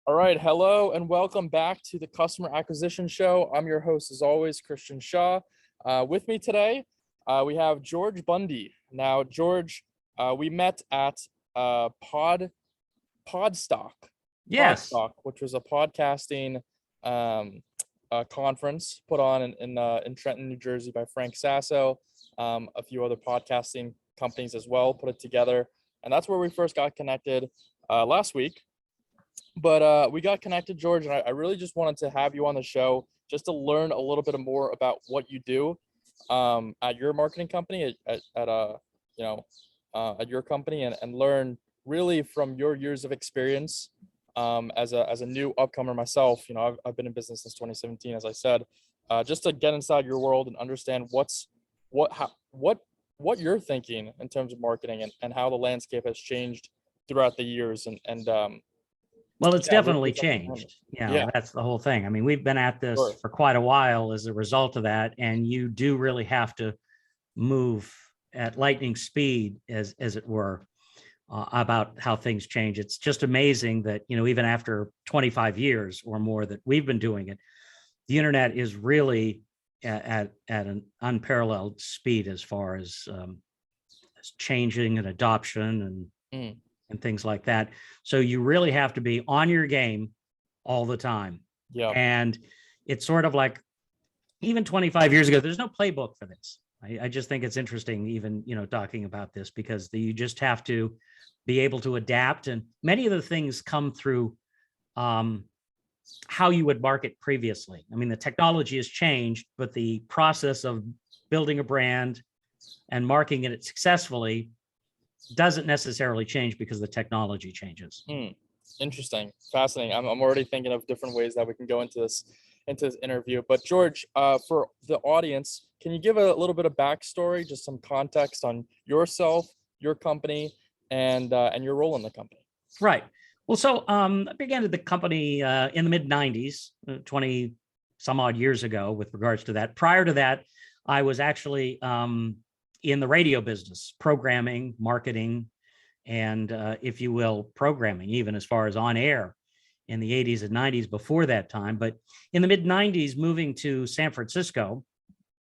All right, hello and welcome back to the Customer Acquisition Show. I'm your host, as always, Christian Shaw. With me today, we have George Bundy. Now, George, we met at Podstock, Yes. which was a podcasting conference put on in Trenton, New Jersey by Frank Sasso. A few other podcasting companies as well put it together, and that's where we first got connected last week. But we got connected, George, and I really just wanted to have you on the show just to learn a little bit more about what you do at your marketing company, at your company, and learn really from your years of experience as a new upcomer myself. You know, I've been in business since 2017, as I said, just to get inside your world and understand what you're thinking in terms of marketing and how the landscape has changed throughout the years Well, it's definitely changed. Yeah, that's the whole thing. I mean, we've been at this for quite a while as a result of that, and you do really have to move at lightning speed, as it were, about how things change. It's just amazing that, you know, even after 25 years or more that we've been doing it, the internet is really at an unparalleled speed as far as changing and adoption and things like that. So you really have to be on your game all the time. Yeah. And it's sort of like, even 25 years ago, there's no playbook for this. I just think it's interesting, even, you know, talking about this, because you just have to be able to adapt. And many of the things come through how you would market previously. I mean, the technology has changed, but the process of building a brand and marketing it successfully doesn't necessarily change because the technology changes. Interesting, fascinating. I'm already thinking of different ways that we can go into this interview. But George, for the audience, can you give a little bit of backstory, just some context on yourself, your company, and your role in the company? Right. Well, so I began at the company in the mid 90s, 20 some odd years ago with regards to that. Prior to that, I was actually in the radio business, programming, marketing, and if you will, programming, even as far as on air in the 80s and 90s before that time. But in the mid 90s, moving to San Francisco,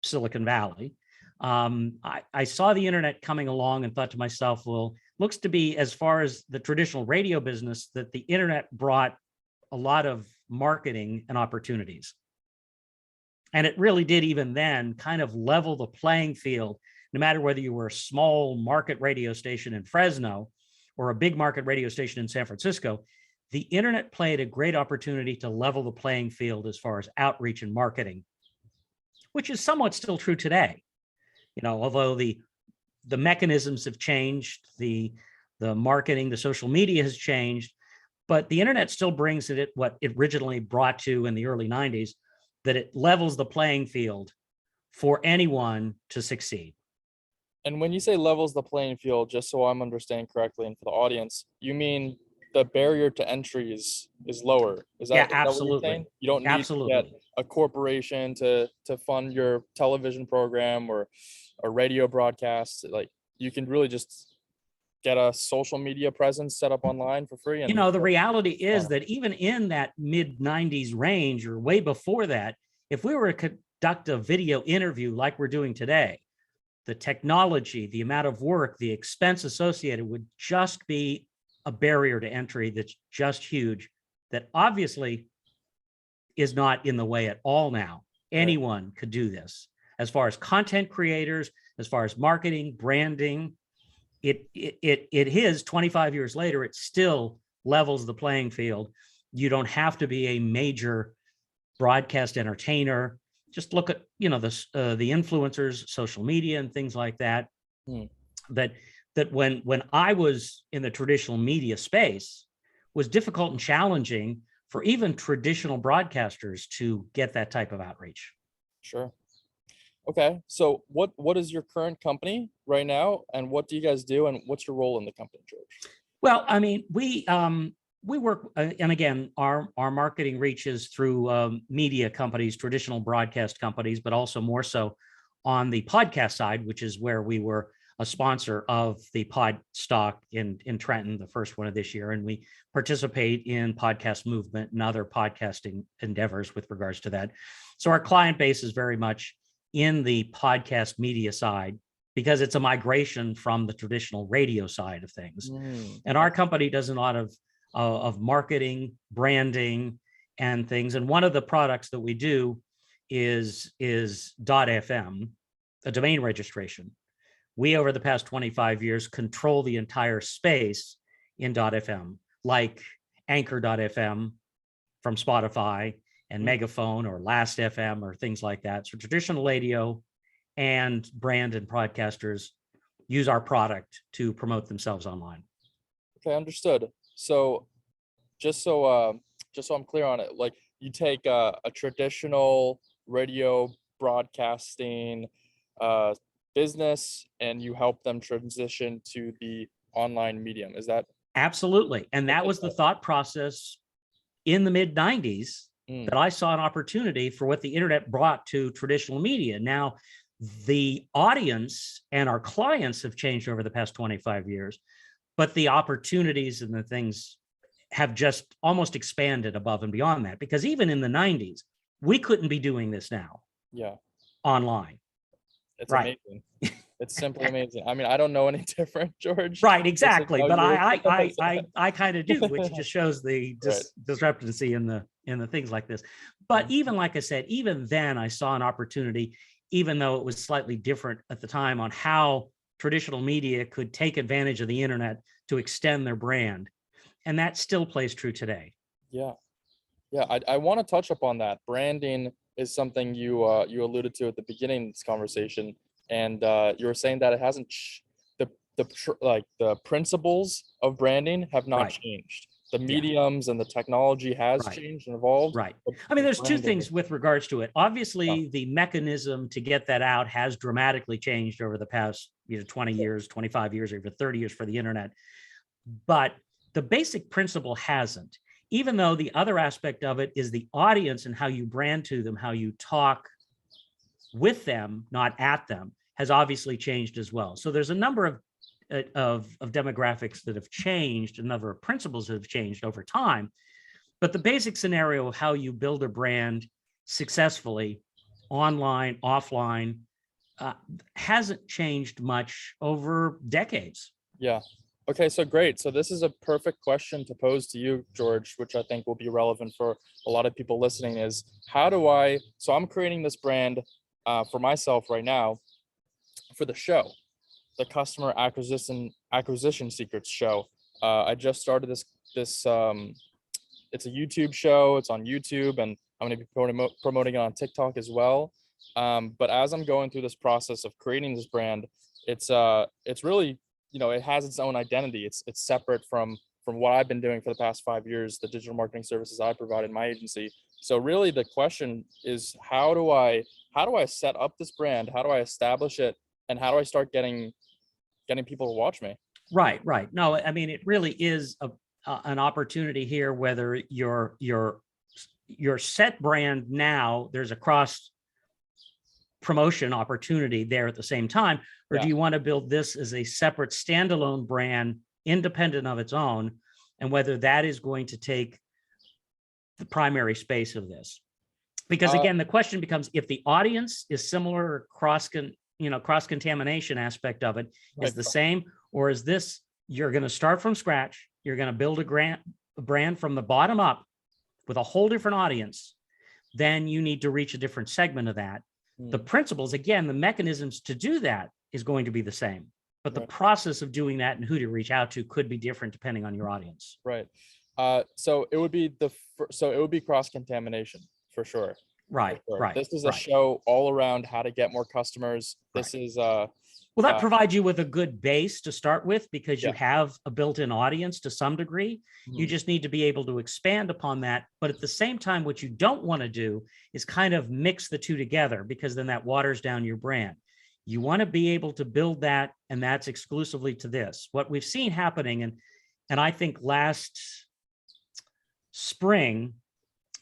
Silicon Valley, I saw the internet coming along and thought to myself, well, looks to be, as far as the traditional radio business, that the internet brought a lot of marketing and opportunities. And it really did, even then, kind of level the playing field. No matter whether you were a small market radio station in Fresno or a big market radio station in San Francisco, the internet played a great opportunity to level the playing field as far as outreach and marketing, which is somewhat still true today. You know, although the mechanisms have changed, the marketing, the social media has changed, but the internet still brings it what it originally brought to in the early 90s, that it levels the playing field for anyone to succeed. And when you say levels the playing field, just so I'm understanding correctly, and for the audience, you mean the barrier to entry is lower. Is that, absolutely. Is that what you're saying? You don't need to get a corporation to fund your television program or a radio broadcast. Like, you can really just get a social media presence set up online for free. And, you know, the reality is that even in that mid 90s range or way before that, if we were to conduct a video interview like we're doing today, the technology, the amount of work, the expense associated would just be a barrier to entry that's just huge, that obviously is not in the way at all now. Anyone could do this. As far as content creators, as far as marketing, branding, it is 25 years later, it still levels the playing field. You don't have to be a major broadcast entertainer. Just look at, you know, the influencers, social media, and things like that. That when I was in the traditional media space, was difficult and challenging for even traditional broadcasters to get that type of outreach. Sure. Okay. So what is your current company right now, and what do you guys do, and what's your role in the company, George? Well, I mean, we work, and again, our marketing reaches through media companies, traditional broadcast companies, but also more so on the podcast side, which is where we were a sponsor of the Pod Stock in Trenton, the first one of this year, and we participate in podcast movement and other podcasting endeavors with regards to that. So our client base is very much in the podcast media side because it's a migration from the traditional radio side of things. And our company does a lot of marketing, branding, and things. And one of the products that we do is .fm, a domain registration. We, over the past 25 years, control the entire space in .fm, like Anchor.fm from Spotify and Megaphone or Last.fm or things like that. So traditional radio and brand and broadcasters use our product to promote themselves online. Okay, understood. So just so I'm clear on it, like you take a traditional radio broadcasting business and you help them transition to the online medium. Is that? Absolutely. And that was the thought process in the mid 90s that I saw an opportunity for what the internet brought to traditional media. Now, the audience and our clients have changed over the past 25 years, but the opportunities and the things have just almost expanded above and beyond that, because even in the 90s, we couldn't be doing this now. Yeah. Online. It's amazing. It's simply amazing. I mean, I don't know any different, George. Right, exactly. But I kind of do, which just shows the discrepancy in the things like this. But even like I said, even then I saw an opportunity, even though it was slightly different at the time, on how traditional media could take advantage of the internet to extend their brand. And that still plays true today. Yeah. Yeah. I want to touch upon that. Branding is something you alluded to at the beginning of this conversation. And you were saying that it hasn't, the principles of branding have not changed. The mediums and the technology has changed and evolved. Right. I mean, there's two things with regards to it. Obviously, the mechanism to get that out has dramatically changed over the past 20 years, 25 years, or even 30 years for the internet. But the basic principle hasn't, even though the other aspect of it is the audience and how you brand to them, how you talk with them, not at them, has obviously changed as well. So there's a number of demographics that have changed, a number of principles that have changed over time. But the basic scenario of how you build a brand successfully, online, offline, hasn't changed much over decades. Yeah. Okay, so great. So this is a perfect question to pose to you, George, which I think will be relevant for a lot of people listening, is so I'm creating this brand for myself right now for the show, the Customer Acquisition Secrets show. I just started this it's a YouTube show. It's on YouTube, and I'm going to be promoting it on TikTok as well. But as I'm going through this process of creating this brand, it's really, it has its own identity. It's separate from what I've been doing for the past 5 years, the digital marketing services I provide in my agency. So really the question is, how do I set up this brand? How do I establish it? And how do I start getting people to watch me? Right. No, I mean, it really is an opportunity here, whether your set brand now, there's a cross promotion opportunity there at the same time, or do you want to build this as a separate standalone brand, independent of its own, and whether that is going to take the primary space of this? Because again, the question becomes, if the audience is similar, cross-contamination aspect of it is the same, or is this, you're going to start from scratch, you're going to build a brand from the bottom up with a whole different audience, then you need to reach a different segment of that. The principles, again, the mechanisms to do that is going to be the same, but the process of doing that and who to reach out to could be different depending on your audience. Right. So it would be cross-contamination for sure. Right. This is a show all around how to get more customers. This is well, that provides you with a good base to start with, because you have a built-in audience to some degree. You just need to be able to expand upon that. But at the same time, what you don't want to do is kind of mix the two together, because then that waters down your brand. You want to be able to build that, and that's exclusively to this. What we've seen happening, and I think last spring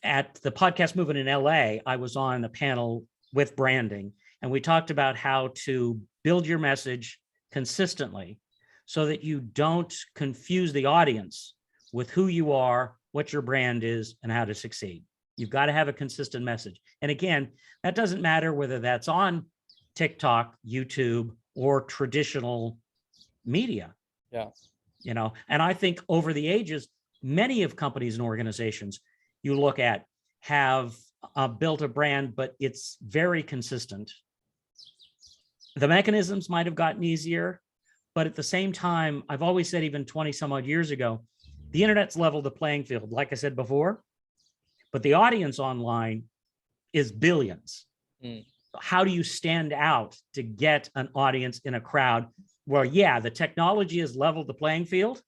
at the podcast movement in LA, I was on a panel with branding, and we talked about how to build your message consistently so that you don't confuse the audience with who you are, what your brand is, and how to succeed. You've got to have a consistent message. And again, that doesn't matter whether that's on TikTok, YouTube, or traditional media. Yeah. And I think over the ages, many of companies and organizations you look at have built a brand, but it's very consistent. The mechanisms might have gotten easier, but at the same time, I've always said, even 20 some odd years ago, the internet's leveled the playing field, like I said before, but the audience online is billions. How do you stand out to get an audience in a crowd where, yeah, the technology has leveled the playing field,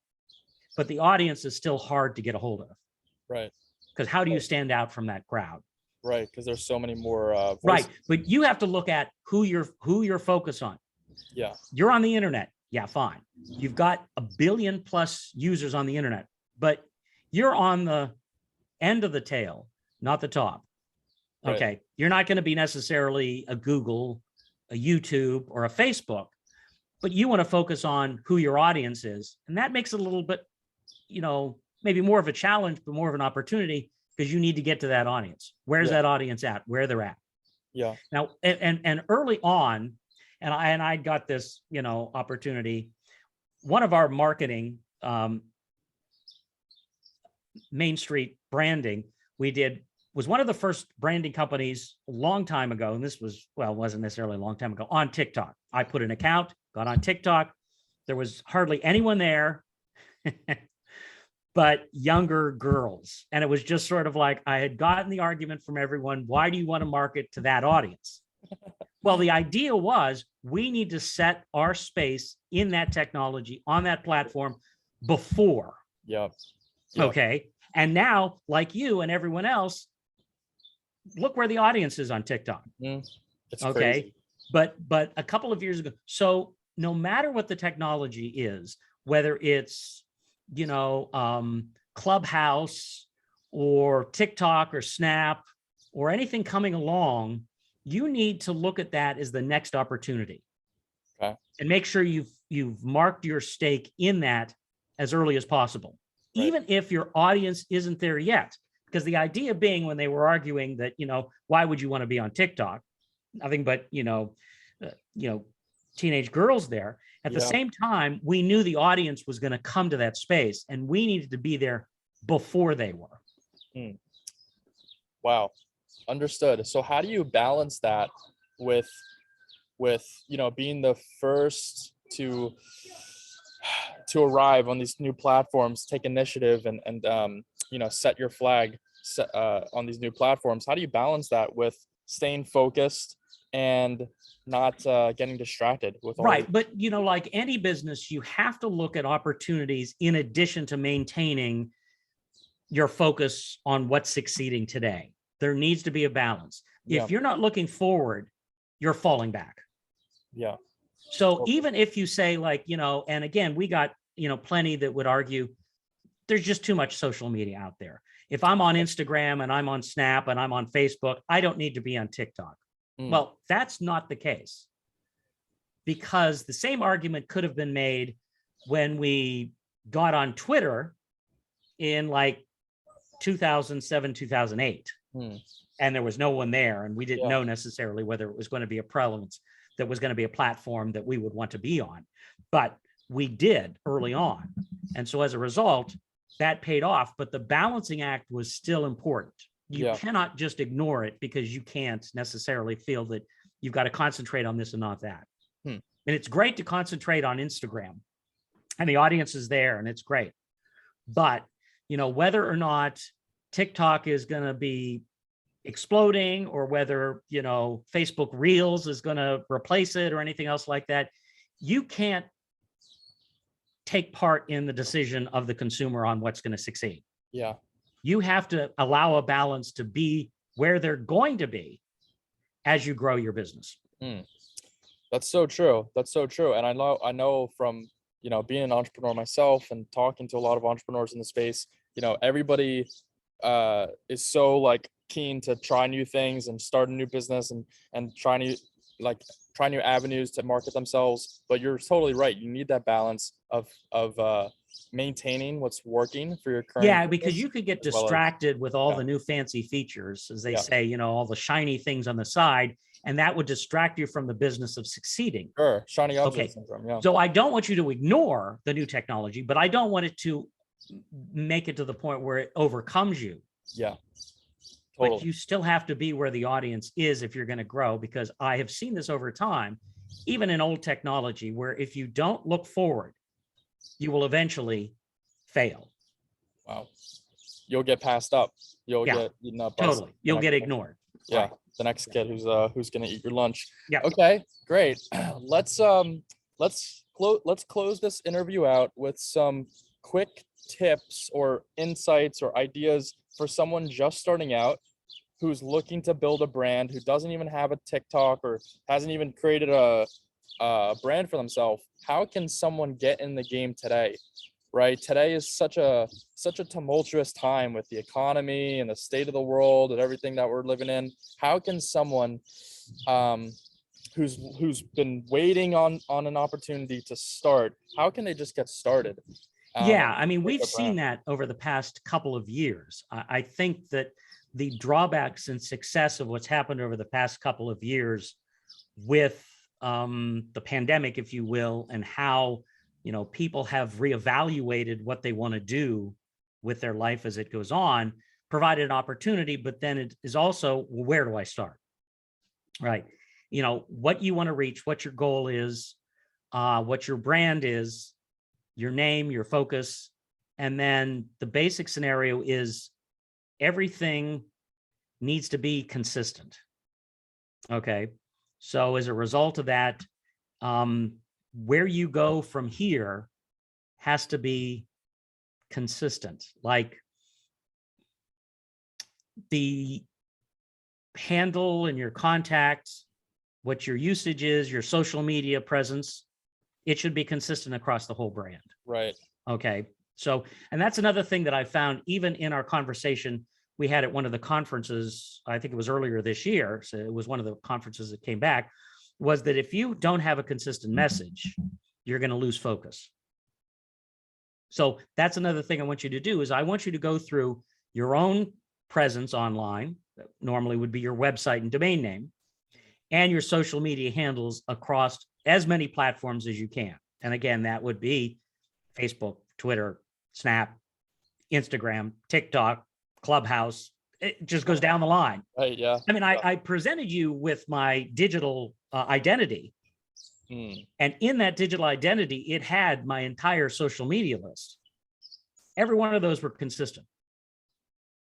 but the audience is still hard to get a hold of? Right. Because how do you stand out from that crowd? Right, because there's so many more voices. Right, but you have to look at who you're focused on. Yeah. You're on the internet. Yeah, fine. You've got 1 billion plus users on the internet, but you're on the end of the tail, not the top. Right. Okay. You're not going to be necessarily a Google, a YouTube, or a Facebook, but you want to focus on who your audience is. And that makes it a little bit, maybe more of a challenge, but more of an opportunity, because you need to get to that audience. Where's that audience at? Where they're at. Yeah. Now, and early on, and I got this, opportunity. One of our marketing, Main Street branding, was one of the first branding companies a long time ago. And this was, wasn't necessarily a long time ago, on TikTok. I put an account, got on TikTok. There was hardly anyone there but younger girls. And it was just sort of like, I had gotten the argument from everyone, why do you want to market to that audience? Well, the idea was, we need to set our space in that technology, on that platform, before. Yep. Okay. And now, like you and everyone else, look where the audience is on TikTok. It's okay. Crazy. But a couple of years ago, so no matter what the technology is, whether it's, Clubhouse or TikTok or Snap or anything coming along, you need to look at that as the next opportunity. Okay. And make sure you've marked your stake in that as early as possible, right. Even if your audience isn't there yet. Because the idea being, when they were arguing that, why would you want to be on TikTok? Nothing but, teenage girls there. At the same time, we knew the audience was going to come to that space, and we needed to be there before they were. Wow. Understood. So how do you balance that with being the first to arrive on these new platforms, take initiative, and set your flag on these new platforms? How do you balance that with staying focused and not getting distracted with all right? But like any business, you have to look at opportunities in addition to maintaining your focus on what's succeeding today. There needs to be a balance. If you're not looking forward, you're falling back. Yeah. So even if you say, like, and again, we got, plenty that would argue there's just too much social media out there. If I'm on Instagram and I'm on Snap and I'm on Facebook, I don't need to be on TikTok. Well, that's not the case, because the same argument could have been made when we got on Twitter in like 2007, 2008, and there was no one there, and we didn't know necessarily whether it was going to be a prevalence, that was going to be a platform that we would want to be on, but we did early on. And so as a result, that paid off, but the balancing act was still important. You cannot just ignore it because you can't necessarily feel that you've got to concentrate on this and not that. And it's great to concentrate on Instagram, and the audience is there, and it's great. But, whether or not TikTok is going to be exploding, or whether, Facebook Reels is going to replace it or anything else like that, you can't take part in the decision of the consumer on what's going to succeed. Yeah. You have to allow a balance to be where they're going to be as you grow your business. That's so true. That's so true. And I know from, being an entrepreneur myself and talking to a lot of entrepreneurs in the space, everybody is so like keen to try new things and start a new business and try like try new avenues to market themselves. But you're totally right. You need that balance of maintaining what's working for your current Yeah, because business, you could get as well as distracted with all yeah, the new fancy features, as they yeah, say, all the shiny things on the side, and that would distract you from the business of succeeding. sure, shiny object Okay. syndrome. Yeah, So I don't want you to ignore the new technology, but I don't want it to make it to the point where it overcomes you. yeah, But totally. you still have to be where the audience is if you're going to grow, because I have seen this over time, even in old technology, where if you don't look forward, you will eventually fail. Wow. You'll get passed up. You'll Yeah, get eaten up by totally. the You'll next get kid. ignored. Yeah, Right. the next kid who's gonna eat your lunch. Yeah. Okay, great. Let's close this interview out with some quick tips or insights or ideas for someone just starting out who's looking to build a brand, who doesn't even have a TikTok or hasn't even created a brand for themselves. How can someone get in the game today? Right, today is such a tumultuous time with the economy and the state of the world and everything that we're living in. How can someone who's been waiting on an opportunity to start, how can they just get started? Yeah, I mean, With we've a seen brand? that over the past couple of years. I think that the drawbacks and success of what's happened over the past couple of years with the pandemic, if you will, and how people have reevaluated what they want to do with their life as it goes on, provided an opportunity. But then it is also, well, where do I start? Right. What you want to reach, what your goal is, what your brand is, your name, your focus. And then the basic scenario is everything needs to be consistent. Okay. So as a result of that, where you go from here has to be consistent. Like the handle and your contacts, what your usage is, your social media presence, it should be consistent across the whole brand. Right. Okay. So, and that's another thing that I found even in our conversation we had at one of the conferences, I think it was earlier this year. So it was one of the conferences that came back, was that if you don't have a consistent message, you're going to lose focus. So that's another thing I want you to do is I want you to go through your own presence online, that normally would be your website and domain name, and your social media handles across as many platforms as you can. And again, that would be Facebook, Twitter, Snap, Instagram, TikTok, Clubhouse. It just goes down the line. Right. Yeah. I mean, I presented you with my digital identity. And in that digital identity, it had my entire social media list. Every one of those were consistent.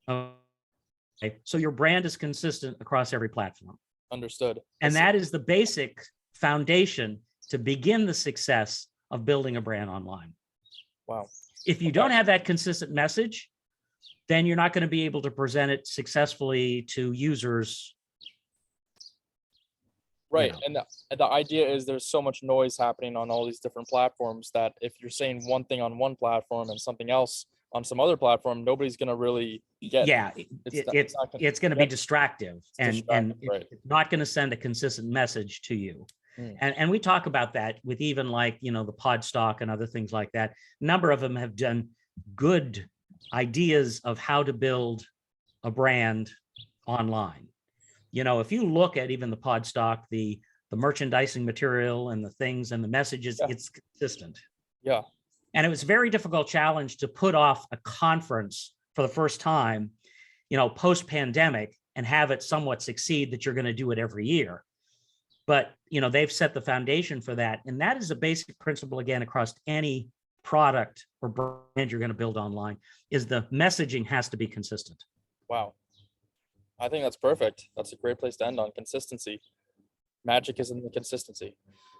Okay. So your brand is consistent across every platform. Understood. And that is the basic foundation to begin the success of building a brand online. Wow. If you don't have that consistent message, then you're not going to be able to present it successfully to users. Right. And the idea is there's so much noise happening on all these different platforms that if you're saying one thing on one platform and something else on some other platform, nobody's going to really get. Yeah, it's going to be distractive, and right. it's not going to send a consistent message to you. And we talk about that with even like, the pod stock and other things like that. A number of them have done good ideas of how to build a brand online. If you look at even the pod stock, the merchandising material and the things and the messages, it's consistent. Yeah. And it was a very difficult challenge to put off a conference for the first time, post-pandemic, and have it somewhat succeed that you're going to do it every year. But, they've set the foundation for that. And that is a basic principle, again, across any product or brand you're going to build online, is the messaging has to be consistent. Wow. I think that's perfect. That's a great place to end on. Consistency. Magic is in the consistency.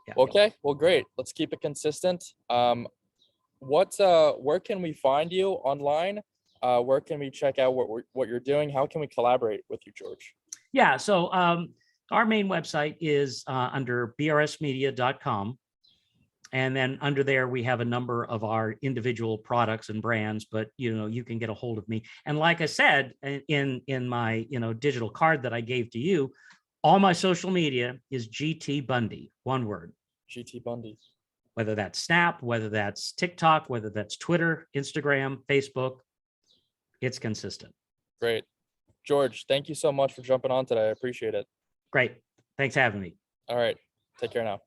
Yeah. Okay. Well, great. Let's keep it consistent. Where can we find you online? Where can we check out what you're doing? How can we collaborate with you, George? Yeah. So our main website is under brsmedia.com. And then under there, we have a number of our individual products and brands, but, you can get a hold of me. And like I said, in my, digital card that I gave to you, All my social media is GT Bundy, one word. GT Bundy. Whether that's Snap, whether that's TikTok, whether that's Twitter, Instagram, Facebook, it's consistent. Great. George, thank you so much for jumping on today. I appreciate it. Great. Thanks for having me. All right. Take care now.